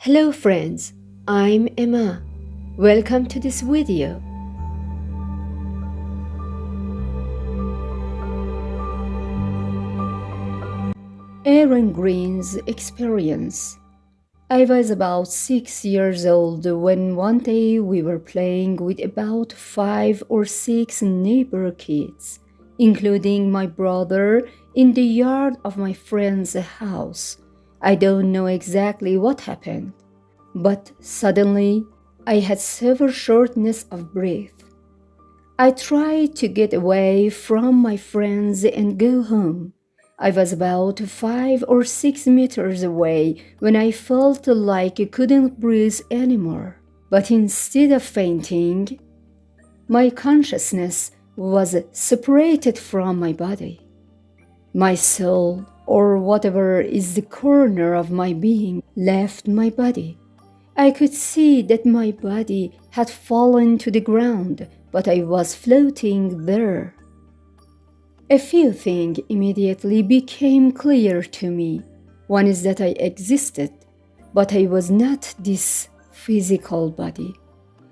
Hello friends, I'm Emma. Welcome to this video. Aaron Green's experience. I was about 6 years old when one day we were playing with about 5 or 6 neighbor kids, including my brother, in the yard of my friend's house. I don't know exactly what happened, but suddenly I had severe shortness of breath. I tried to get away from my friends and go home. I was about 5 or 6 meters away when I felt like I couldn't breathe anymore. But instead of fainting, my consciousness was separated from my body. My soul, or whatever is the corner of my being, left my body. I could see that my body had fallen to the ground, but I was floating there. A few things immediately became clear to me. One is that I existed, but I was not this physical body.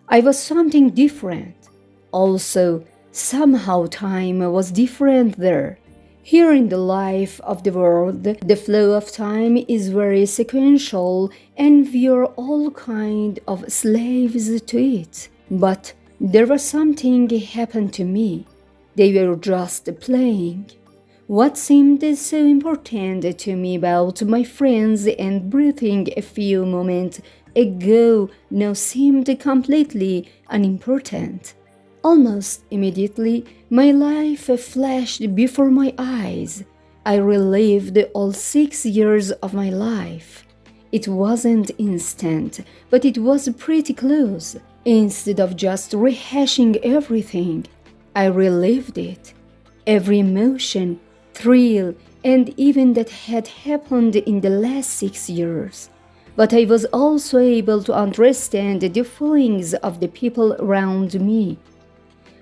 I was something different. Also, somehow time was different there. Here in the life of the world, the flow of time is very sequential and we are all kind of slaves to it. But there was something happened to me. They were just playing. What seemed so important to me about my friends and breathing a few moments ago now seemed completely unimportant. Almost immediately, my life flashed before my eyes. I relived all 6 years of my life. It wasn't instant, but it was pretty close. Instead of just rehashing everything, I relived it. Every emotion, thrill, and even that had happened in the last 6 years. But I was also able to understand the feelings of the people around me,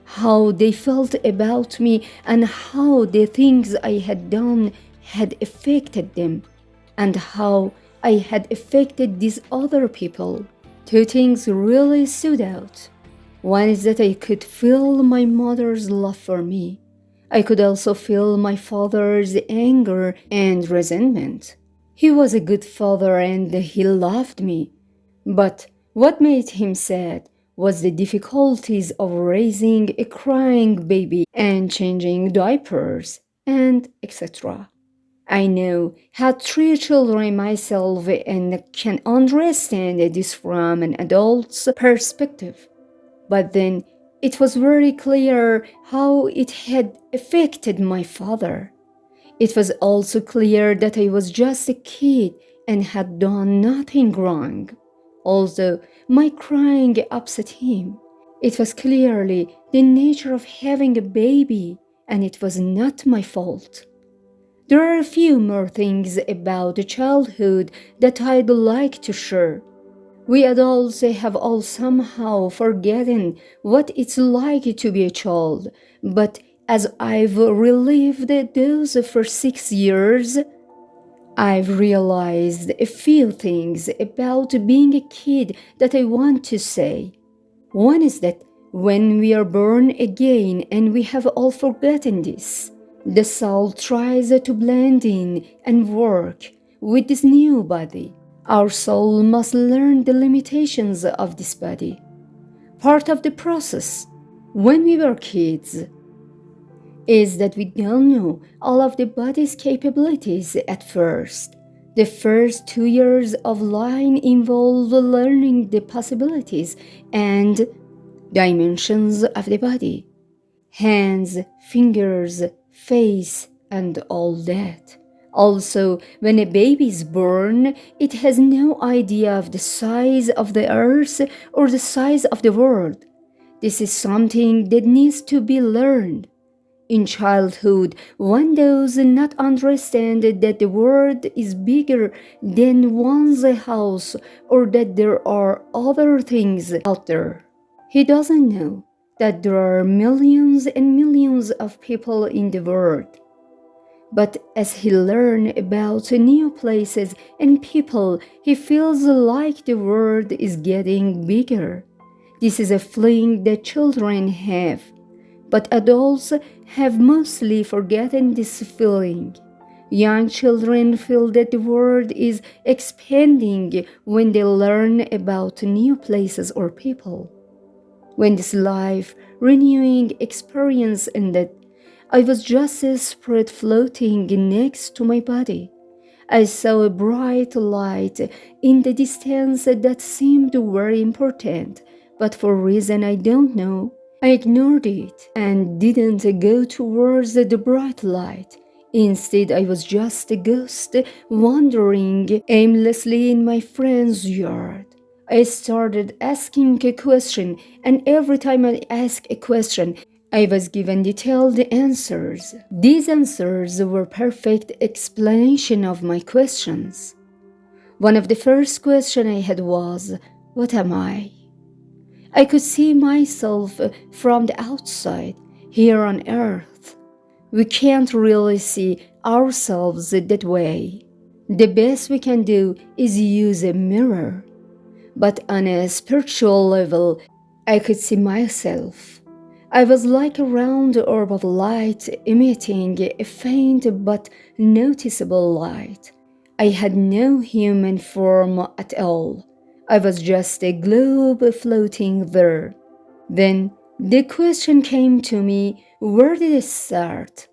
how they felt about me, and how the things I had done had affected them, and how I had affected these other people. Two things really stood out. One is that I could feel my mother's love for me. I could also feel my father's anger and resentment. He was a good father and he loved me. But what made him sad was the difficulties of raising a crying baby and changing diapers and etc. I know had 3 children myself and can understand this from an adult's perspective. But then it was very clear how it had affected my father. It was also clear that I was just a kid and had done nothing wrong. Although my crying upset him, it was clearly the nature of having a baby, and it was not my fault. There are a few more things about childhood that I'd like to share. We adults have all somehow forgotten what it's like to be a child, but as I've relived those for 6 years, I've realized a few things about being a kid that I want to say. One is that when we are born again, and we have all forgotten this, the soul tries to blend in and work with this new body. Our soul must learn the limitations of this body. Part of the process, when we were kids, is that we don't know all of the body's capabilities at first. The first 2 years of life involve learning the possibilities and dimensions of the body: hands, fingers, face, and all that. Also, when a baby is born, it has no idea of the size of the earth or the size of the world. This is something that needs to be learned. In childhood, one does not understand that the world is bigger than one's house or that there are other things out there. He doesn't know that there are millions and millions of people in the world. But as he learns about new places and people, he feels like the world is getting bigger. This is a feeling that children have, but adults have mostly forgotten this feeling. Young children feel that the world is expanding when they learn about new places or people. When this life renewing experience ended, I was just a spirit floating next to my body. I saw a bright light in the distance that seemed very important, but for a reason I don't know, I ignored it and didn't go towards the bright light. Instead, I was just a ghost wandering aimlessly in my friend's yard. I started asking a question, and every time I asked a question, I was given detailed answers. These answers were perfect explanation of my questions. One of the first questions I had was, what am I? I could see myself from the outside, here on earth. We can't really see ourselves that way. The best we can do is use a mirror. But on a spiritual level, I could see myself. I was like a round orb of light emitting a faint but noticeable light. I had no human form at all. I was just a globe floating there. Then the question came to me, where did it start?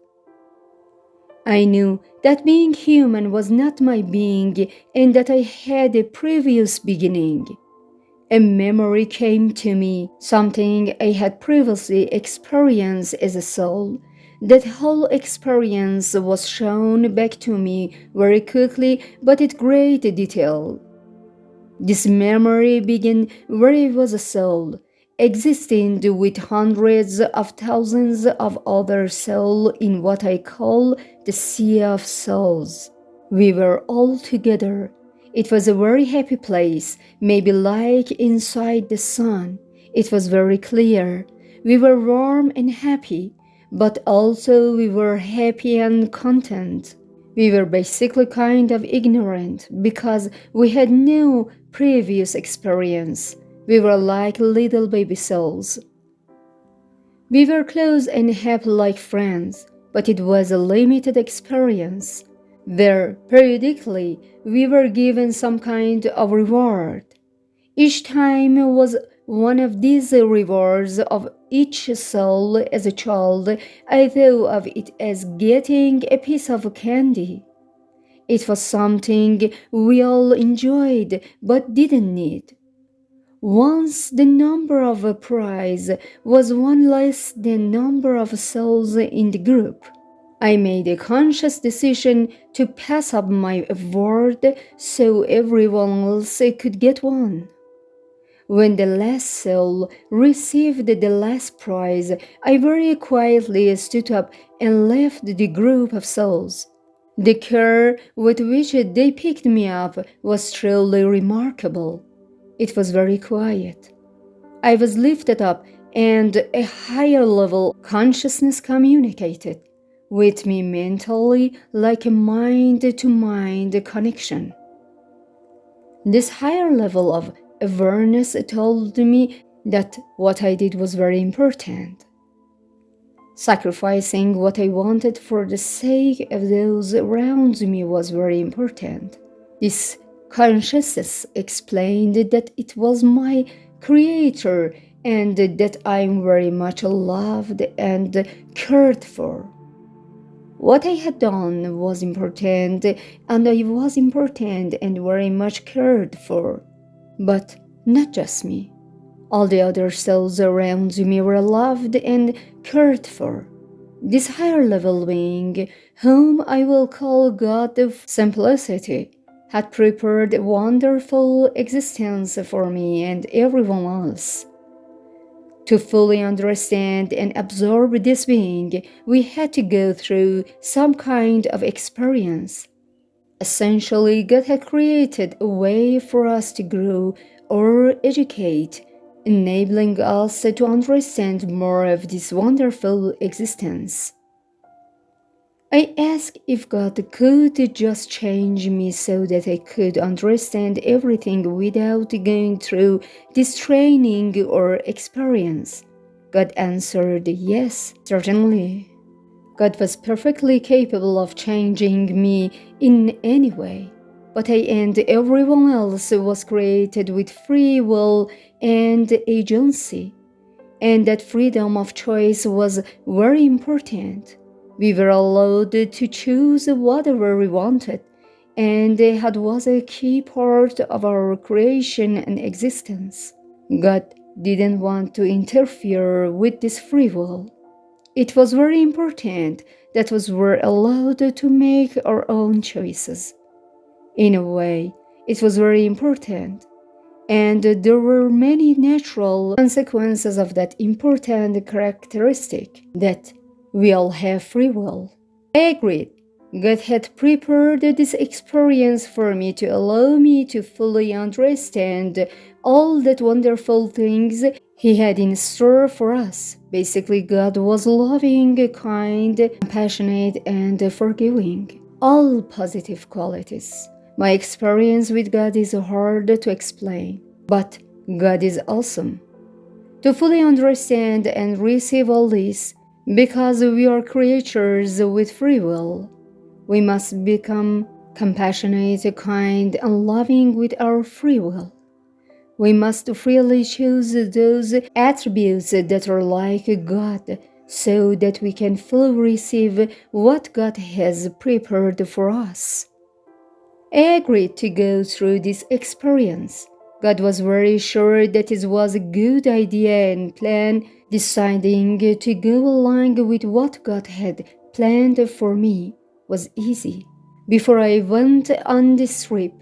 I knew that being human was not my being and that I had a previous beginning. A memory came to me, something I had previously experienced as a soul. That whole experience was shown back to me very quickly but in great detail. This memory began where I was a soul, existing with hundreds of thousands of other souls in what I call the Sea of Souls. We were all together. It was a very happy place, maybe like inside the sun. It was very clear. We were warm and happy, but also we were happy and content. We were basically kind of ignorant because we had no previous experience. We were like little baby souls. We were close and happy like friends, but it was a limited experience. There, periodically, we were given some kind of reward. Each time was one of these rewards of each soul. As a child, I thought of it as getting a piece of candy. It was something we all enjoyed but didn't need. Once the number of a prize was one less than number of souls in the group. I made a conscious decision to pass up my award so everyone else could get one. When the last soul received the last prize, I very quietly stood up and left the group of souls. The care with which they picked me up was truly remarkable. It was very quiet. I was lifted up, and a higher level consciousness communicated with me mentally like a mind to mind connection. This higher level of awareness told me that what I did was very important. Sacrificing what I wanted for the sake of those around me was very important. This consciousness explained that it was my creator and that I'm very much loved and cared for. What I had done was important, and I was important and very much cared for. But not just me. All the other souls around me were loved and cared for. This higher level being, whom I will call God of Simplicity, had prepared a wonderful existence for me and everyone else. To fully understand and absorb this being, we had to go through some kind of experience. Essentially, God had created a way for us to grow or educate, enabling us to understand more of this wonderful existence. I asked if God could just change me so that I could understand everything without going through this training or experience. God answered yes, certainly. God was perfectly capable of changing me in any way. But I and everyone else was created with free will and agency, and that freedom of choice was very important. We were allowed to choose whatever we wanted, and that was a key part of our creation and existence. God didn't want to interfere with this free will. It was very important that we were allowed to make our own choices. In a way, it was very important, and there were many natural consequences of that important characteristic that we all have free will. I agreed. God had prepared this experience for me to allow me to fully understand all that wonderful things He had in store for us. Basically, God was loving, kind, compassionate, and forgiving. All positive qualities. My experience with God is hard to explain, but God is awesome. To fully understand and receive all this, because we are creatures with free will, we must become compassionate, kind, and loving with our free will. We must freely choose those attributes that are like God so that we can fully receive what God has prepared for us. I agreed to go through this experience. God was very sure that it was a good idea and plan. Deciding to go along with what God had planned for me was easy. Before I went on this trip,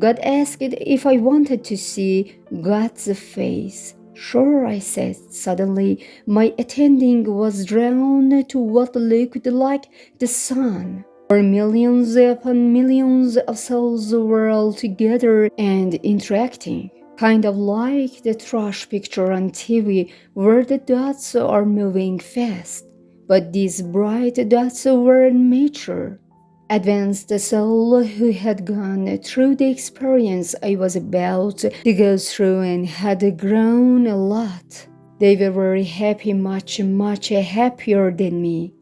God asked if I wanted to see God's face. Sure, I said. Suddenly, my attention was drawn to what looked like the sun, where millions upon millions of souls were all together and interacting. Kind of like the trash picture on TV where the dots are moving fast. But these bright dots were nature. Advanced soul who had gone through the experience I was about to go through and had grown a lot. They were very happy, much happier than me.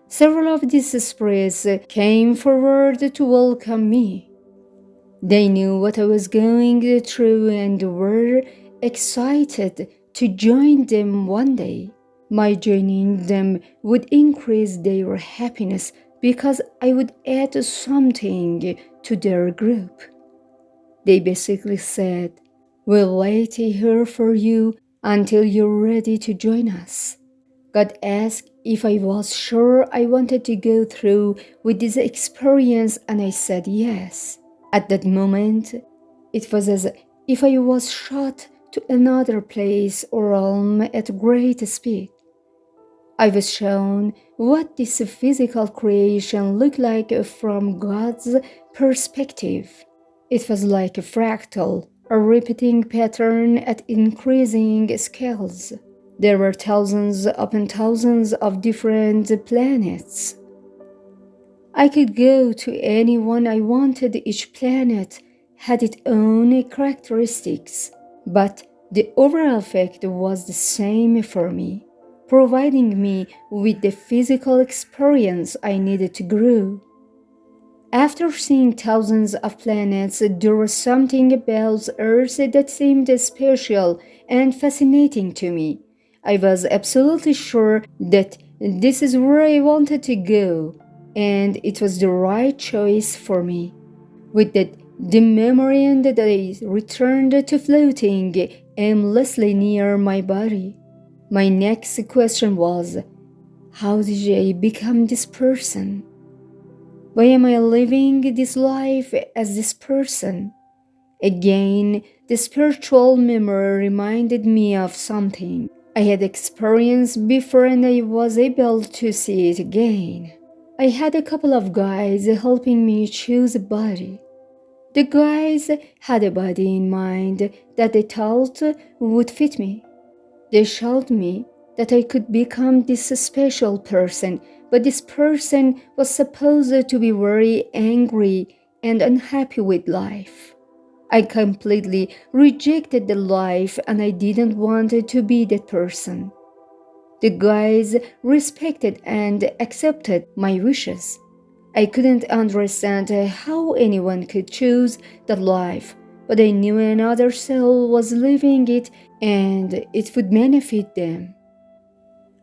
Several of these spirits came forward to welcome me. They knew what I was going through and were excited to join them one day. My joining them would increase their happiness because I would add something to their group. They basically said, "We'll wait here for you until you're ready to join us." God asked if I was sure I wanted to go through with this experience, and I said yes. At that moment, it was as if I was shot to another place or realm at great speed. I was shown what this physical creation looked like from God's perspective. It was like a fractal, a repeating pattern at increasing scales. There were thousands upon thousands of different planets. I could go to any one I wanted. Each planet had its own characteristics, but the overall effect was the same for me, providing me with the physical experience I needed to grow. After seeing thousands of planets, there was something about Earth that seemed special and fascinating to me. I was absolutely sure that this is where I wanted to go, and it was the right choice for me. With that dim memory, and I returned to floating aimlessly near my body. My next question was, how did I become this person? Why am I living this life as this person? Again, the spiritual memory reminded me of something I had experienced before and I was able to see it again. I had a couple of guys helping me choose a body. The guys had a body in mind that they thought would fit me. They showed me that I could become this special person, but this person was supposed to be very angry and unhappy with life. I completely rejected the life and I didn't want to be that person. The guys respected and accepted my wishes. I couldn't understand how anyone could choose that life, but I knew another soul was living it and it would benefit them.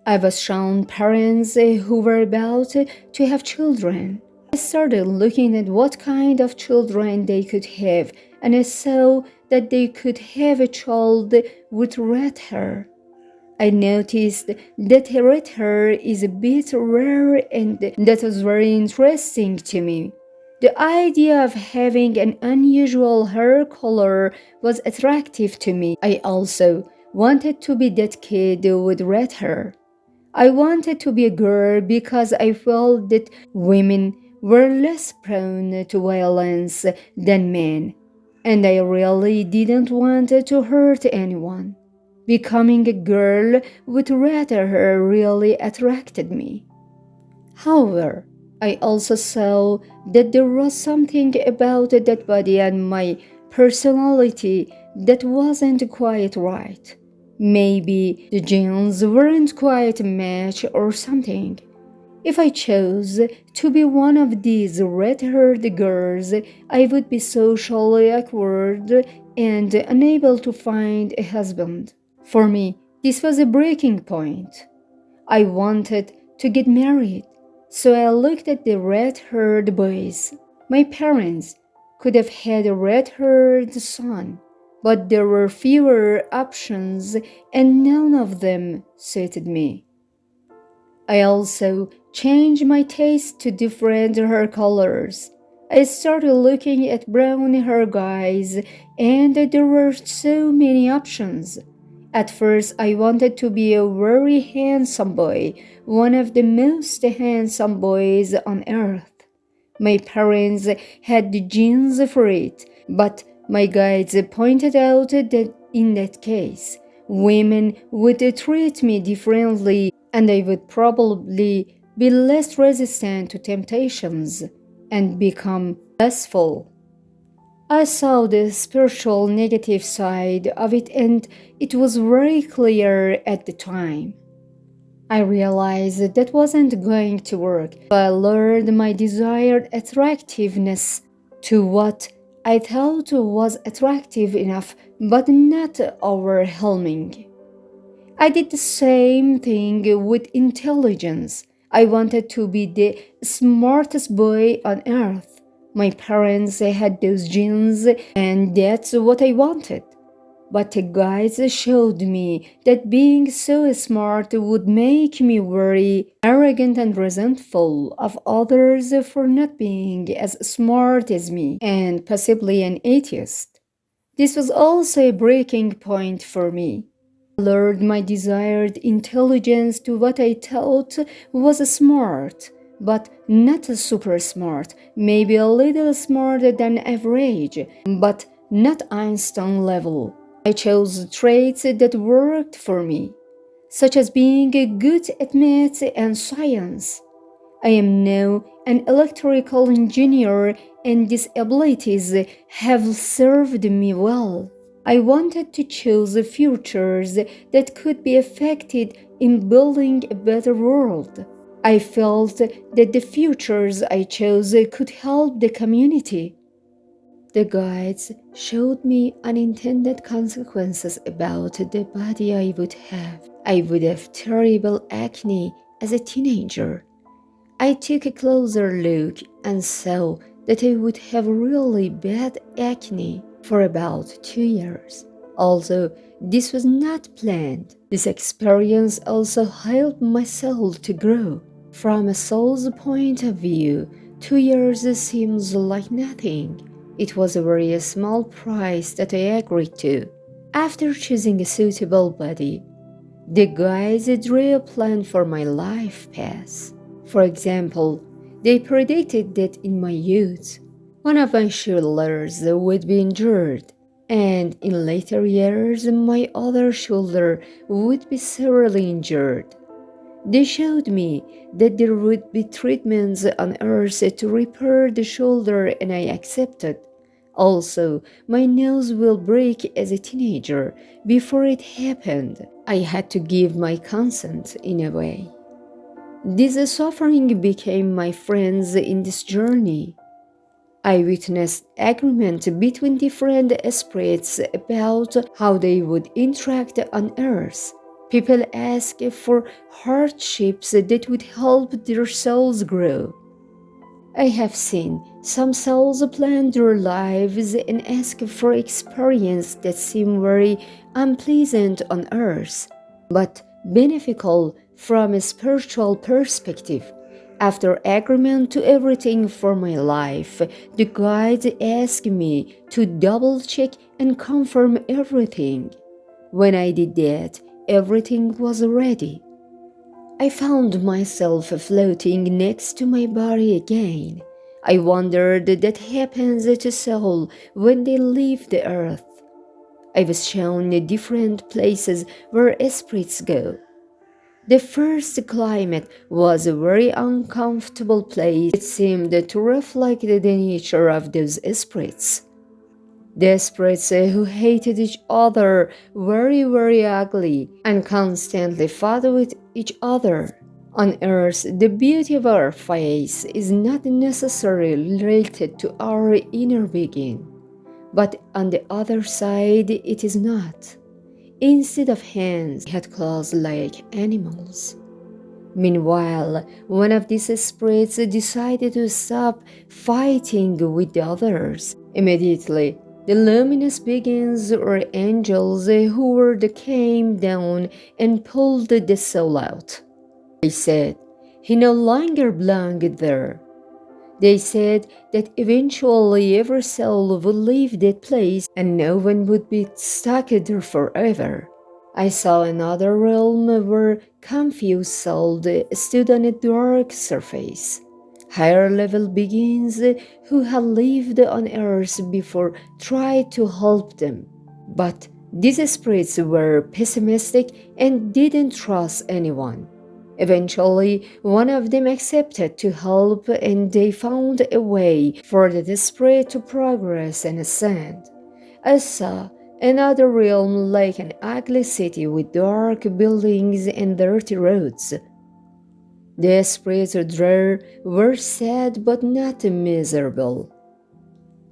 I was shown parents who were about to have children. I started looking at what kind of children they could have, and I saw that they could have a child with red hair. I noticed that red hair is a bit rare, and that was very interesting to me. The idea of having an unusual hair color was attractive to me. I also wanted to be that kid with red hair. I wanted to be a girl because I felt that women were less prone to violence than men, and I really didn't want to hurt anyone. Becoming a girl with red hair really attracted me. However, I also saw that there was something about that body and my personality that wasn't quite right. Maybe the genes weren't quite a match or something. If I chose to be one of these red-haired girls, I would be socially awkward and unable to find a husband. For me, this was a breaking point. I wanted to get married, so I looked at the red-haired boys. My parents could have had a red-haired son, but there were fewer options and none of them suited me. I also changed my taste to different hair colors. I started looking at brown hair guys, and there were so many options. At first, I wanted to be a very handsome boy, one of the most handsome boys on earth. My parents had the genes for it, but my guides pointed out that in that case, women would treat me differently and I would probably be less resistant to temptations and become less full. I saw the spiritual negative side of it and it was very clear at the time. I realized that wasn't going to work, so I lured my desired attractiveness to what I thought was attractive enough but not overwhelming. I did the same thing with intelligence. I wanted to be the smartest boy on earth. My parents had those genes, and that's what I wanted. But the guides showed me that being so smart would make me very arrogant and resentful of others for not being as smart as me, and possibly an atheist. This was also a breaking point for me. I lured my desired intelligence to what I thought was smart, but not super smart, maybe a little smarter than average, but not Einstein level. I chose traits that worked for me, such as being good at math and science. I am now an electrical engineer, and these abilities have served me well. I wanted to choose futures that could be affected in building a better world. I felt that the futures I chose could help the community. The guides showed me unintended consequences about the body I would have. I would have terrible acne as a teenager. I took a closer look and saw that I would have really bad acne for about 2 years. Although this was not planned, this experience also helped my soul to grow. From a soul's point of view, 2 years seems like nothing. It was a very small price that I agreed to. After choosing a suitable body, the guides drew a plan for my life path. For example, they predicted that in my youth, one of my shoulders would be injured, and in later years my other shoulder would be severely injured. They showed me that there would be treatments on earth to repair the shoulder, and I accepted. Also, my nose will break as a teenager. Before it happened, I had to give my consent in a way. This suffering became my friends in this journey. I witnessed agreement between different spirits about how they would interact on earth. People ask for hardships that would help their souls grow. I have seen some souls plan their lives and ask for experiences that seem very unpleasant on earth, but beneficial from a spiritual perspective. After agreement to everything for my life, the guide asked me to double check and confirm everything. When I did that, everything was ready. I found myself floating next to my body again. I wondered that happens to soul when they leave the earth. I was shown different places where spirits go. The first climate was a very uncomfortable place. It seemed to reflect the nature of those spirits. The spirits who hated each other very ugly and constantly fought with each other. On earth, the beauty of our face is not necessarily related to our inner being, but on the other side, it is not. Instead of hands, we had claws like animals. Meanwhile, one of these spirits decided to stop fighting with the others. Immediately, the luminous beings or angels who were came down and pulled the soul out. They said he no longer belonged there. They said that eventually every soul would leave that place and no one would be stuck there forever. I saw another realm where confused souls stood on a dark surface. Higher level beings who had lived on earth before tried to help them. But these spirits were pessimistic and didn't trust anyone. Eventually, one of them accepted to help, and they found a way for the spirit to progress and ascend. I saw another realm like an ugly city with dark buildings and dirty roads. The spirits there were sad but not miserable.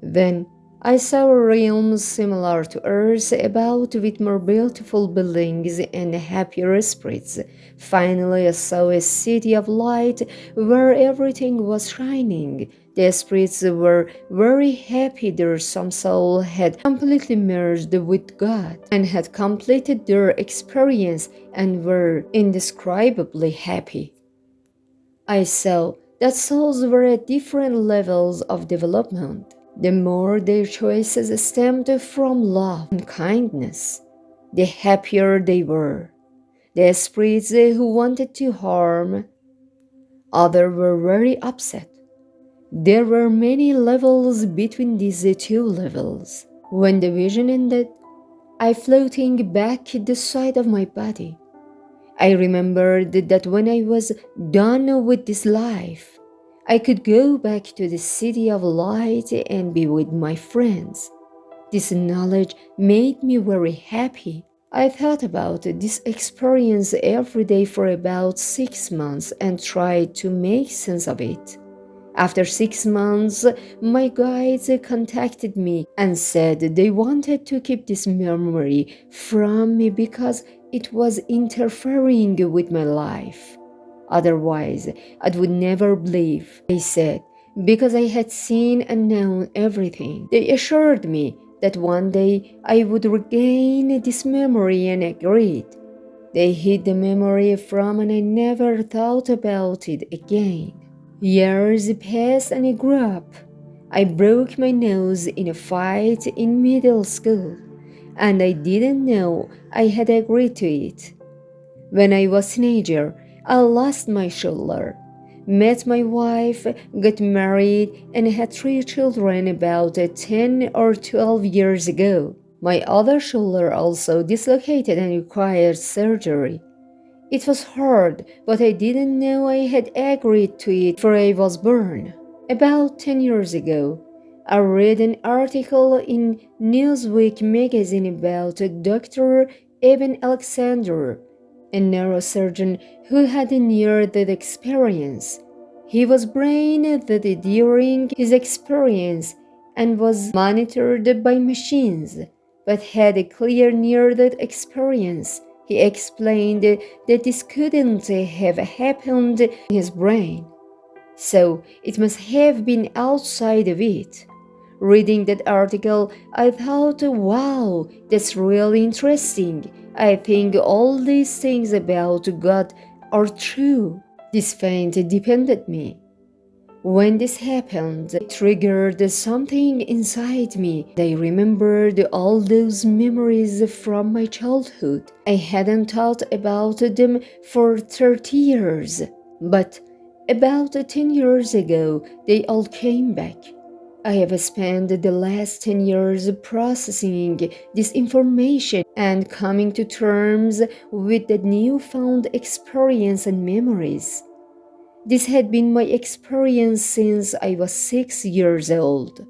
Then I saw a realm similar to Earth, about with more beautiful buildings and happier spirits. Finally, I saw a city of light where everything was shining. The spirits were very happy their some soul had completely merged with God and had completed their experience and were indescribably happy. I saw that souls were at different levels of development. The more their choices stemmed from love and kindness, the happier they were. The spirits who wanted to harm others were very upset. There were many levels between these two levels. When the vision ended, I floating back at the side of my body. I remembered that when I was done with this life, I could go back to the city of light and be with my friends. This knowledge made me very happy. I thought about this experience every day for about 6 months and tried to make sense of it. After 6 months, my guides contacted me and said they wanted to keep this memory from me because it was interfering with my life. Otherwise, I would never believe, they said, because I had seen and known everything. They assured me that one day I would regain this memory and agreed. They hid the memory from me and I never thought about it again. Years passed and I grew up. I broke my nose in a fight in middle school, and I didn't know I had agreed to it. When I was a teenager, I lost my shoulder, met my wife, got married, and had 3 children about 10 or 12 years ago. My other shoulder also dislocated and required surgery. It was hard, but I didn't know I had agreed to it before I was born. About 10 years ago, I read an article in Newsweek magazine about Dr. Evan Alexander, a neurosurgeon who had a near-death experience. He was brain dead during his experience and was monitored by machines, but had a clear near-death experience. He explained that this couldn't have happened in his brain, so it must have been outside of it. Reading that article, I thought, wow, that's really interesting. I think all these things about God are true. This faint depended me. When this happened, it triggered something inside me. I remembered all those memories from my childhood. I hadn't thought about them for 30 years, but about 10 years ago, they all came back. I have spent the last 10 years processing this information and coming to terms with the newfound experience and memories. This had been my experience since I was 6 years old.